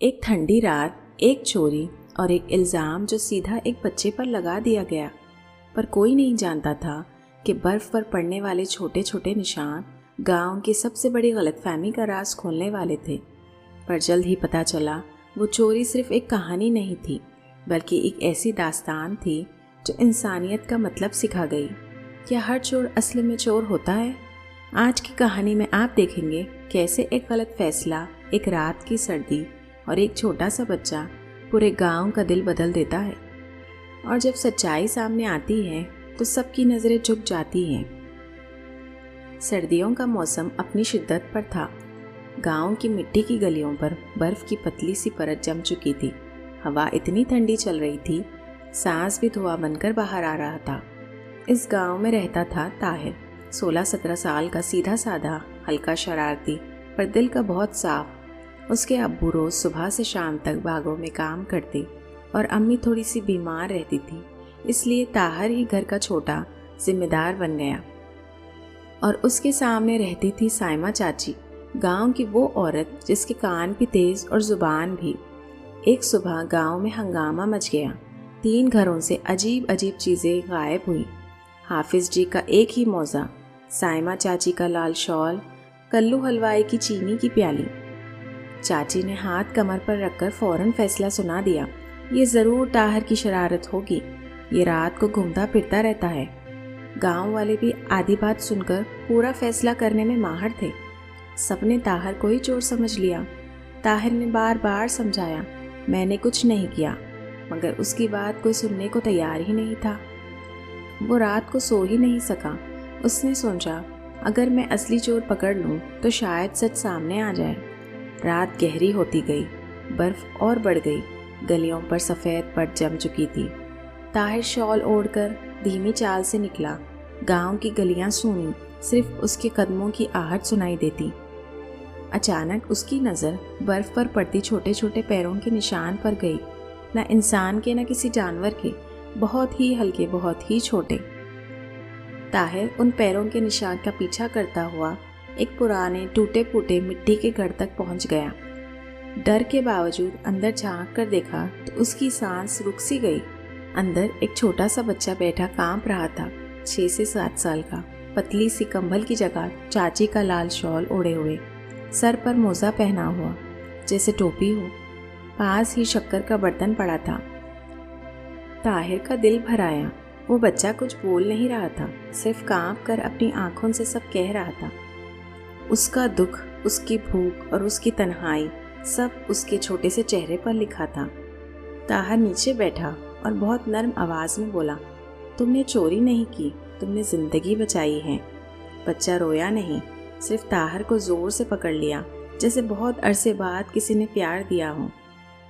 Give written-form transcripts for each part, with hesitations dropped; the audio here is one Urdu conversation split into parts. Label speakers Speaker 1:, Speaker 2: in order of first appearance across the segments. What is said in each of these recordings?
Speaker 1: ایک ٹھنڈی رات، ایک چوری اور ایک الزام جو سیدھا ایک بچے پر لگا دیا گیا، پر کوئی نہیں جانتا تھا کہ برف پر پڑنے والے چھوٹے چھوٹے نشان گاؤں کی سب سے بڑی غلط فہمی کا راز کھولنے والے تھے۔ پر جلد ہی پتہ چلا وہ چوری صرف ایک کہانی نہیں تھی، بلکہ ایک ایسی داستان تھی جو انسانیت کا مطلب سکھا گئی۔ کیا ہر چور اصل میں چور ہوتا ہے؟ آج کی کہانی میں آپ دیکھیں گے کیسے ایک غلط فیصلہ، ایک رات کی سردی اور ایک چھوٹا سا بچہ پورے گاؤں کا دل بدل دیتا ہے، اور جب سچائی سامنے آتی ہے تو سب کی نظریں جھک جاتی ہیں۔ سردیوں کا موسم اپنی شدت پر تھا۔ گاؤں کی مٹی کی گلیوں پر برف کی پتلی سی پرت جم چکی تھی۔ ہوا اتنی ٹھنڈی چل رہی تھی، سانس بھی دھواں بن کر باہر آ رہا تھا۔ اس گاؤں میں رہتا تھا طاہر، 16-17 سال کا، سیدھا سادہ، ہلکا شرارتی، پر دل کا بہت صاف۔ اس کے ابو روز صبح سے شام تک باغوں میں کام کرتے اور امی تھوڑی سی بیمار رہتی تھی، اس لیے طاہر ہی گھر کا چھوٹا ذمہ دار بن گیا۔ اور اس کے سامنے رہتی تھی سائمہ چاچی، گاؤں کی وہ عورت جس کے کان بھی تیز اور زبان بھی۔ ایک صبح گاؤں میں ہنگامہ مچ گیا۔ 3 گھروں سے عجیب عجیب چیزیں غائب ہوئیں۔ حافظ جی کا ایک ہی موزہ، سائمہ چاچی کا لال شال، کلو حلوائی کی چینی کی پیالی۔ چاچی نے ہاتھ کمر پر رکھ کر فوراً فیصلہ سنا دیا، یہ ضرور طاہر کی شرارت ہوگی، یہ رات کو گھومتا پھرتا رہتا ہے۔ گاؤں والے بھی آدھی بات سن کر پورا فیصلہ کرنے میں ماہر تھے۔ سب نے طاہر کو ہی چور سمجھ لیا۔ طاہر نے بار بار سمجھایا، میں نے کچھ نہیں کیا، مگر اس کی بات کوئی سننے کو تیار ہی نہیں تھا۔ وہ رات کو سو ہی نہیں سکا۔ اس نے سوچا، اگر میں اصلی چور پکڑ لوں تو شاید سچ سامنے آ جائے۔ رات گہری ہوتی گئی، برف اور بڑھ گئی، گلیوں پر سفید پٹ جم چکی تھی۔ طاہر شال اوڑھ کر دھیمی چال سے نکلا۔ گاؤں کی گلیاں سونی، صرف اس کے قدموں کی آہٹ سنائی دیتی۔ اچانک اس کی نظر برف پر پڑتی چھوٹے چھوٹے پیروں کے نشان پر گئی، نہ انسان کے نہ کسی جانور کے، بہت ہی ہلکے، بہت ہی چھوٹے۔ طاہر ان پیروں کے نشان کا پیچھا کرتا ہوا ایک پرانے ٹوٹے پھوٹے مٹی کے گھر تک پہنچ گیا۔ ڈر کے باوجود اندر جھانک کر دیکھا تو اس کی سانس رک سی گئی۔ اندر ایک چھوٹا سا بچہ بیٹھا کانپ رہا تھا، 6 سے 7 سال کا، پتلی سی کمبل کی جگہ چاچی کا لال شال اوڑھے ہوئے، سر پر موزہ پہنا ہوا جیسے ٹوپی ہو۔ پاس ہی شکر کا برتن پڑا تھا۔ طاہر کا دل بھر آیا۔ وہ بچہ کچھ بول نہیں رہا تھا، صرف کانپ کر اپنی آنکھوں سے سب کہہ رہا تھا۔ اس کا دکھ، اس کی بھوک اور اس کی تنہائی، سب اس کے چھوٹے سے چہرے پر لکھا تھا۔ طاہر نیچے بیٹھا اور بہت نرم آواز میں بولا، تم نے چوری نہیں کی، تم نے زندگی بچائی ہے۔ بچہ رویا نہیں، صرف طاہر کو زور سے پکڑ لیا، جیسے بہت عرصے بعد کسی نے پیار دیا ہو۔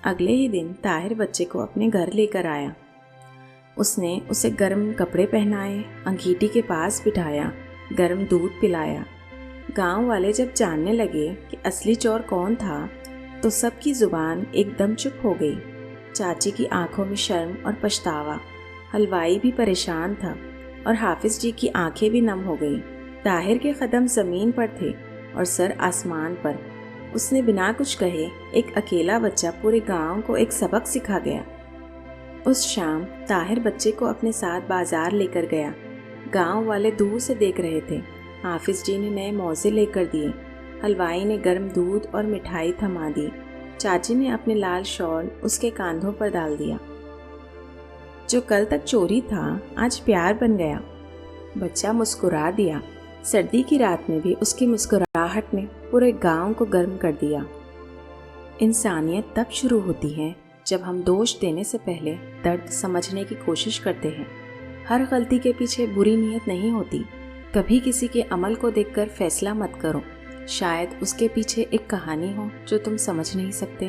Speaker 1: اگلے ہی دن طاہر بچے کو اپنے گھر لے کر آیا۔ اس نے اسے گرم کپڑے پہنائے، انگیٹھی کے پاس بٹھایا، گرم دودھ پلایا۔ گاؤں والے جب جاننے لگے کہ اصلی چور کون تھا تو سب کی زبان ایک دم چپ ہو گئی۔ چاچی کی آنکھوں میں شرم اور پچھتاوا، حلوائی بھی پریشان تھا، اور حافظ جی کی آنکھیں بھی نم ہو گئیں۔ طاہر کے قدم زمین پر تھے اور سر آسمان پر۔ اس نے بنا کچھ کہے ایک اکیلا بچہ پورے گاؤں کو ایک سبق سکھا گیا۔ اس شام طاہر بچے کو اپنے ساتھ بازار لے کر گیا۔ گاؤں والے دور سے دیکھ رہے تھے۔ حافظ جی نے نئے موزے لے کر دیے، حلوائی نے گرم دودھ اور مٹھائی تھما دی، چاچی نے اپنے لال شال اس کے کاندھوں پر ڈال دیا۔ جو کل تک چوری تھا آج پیار بن گیا۔ بچہ مسکرا دیا۔ سردی کی رات میں بھی اس کی مسکراہٹ نے پورے گاؤں کو گرم کر دیا۔ انسانیت تب شروع ہوتی ہے جب ہم دوش دینے سے پہلے درد سمجھنے کی کوشش کرتے ہیں۔ ہر غلطی کے پیچھے بری نیت نہیں ہوتی۔ کبھی کسی کے عمل کو دیکھ کر فیصلہ مت کرو، شاید اس کے پیچھے ایک کہانی ہو جو تم سمجھ نہیں سکتے۔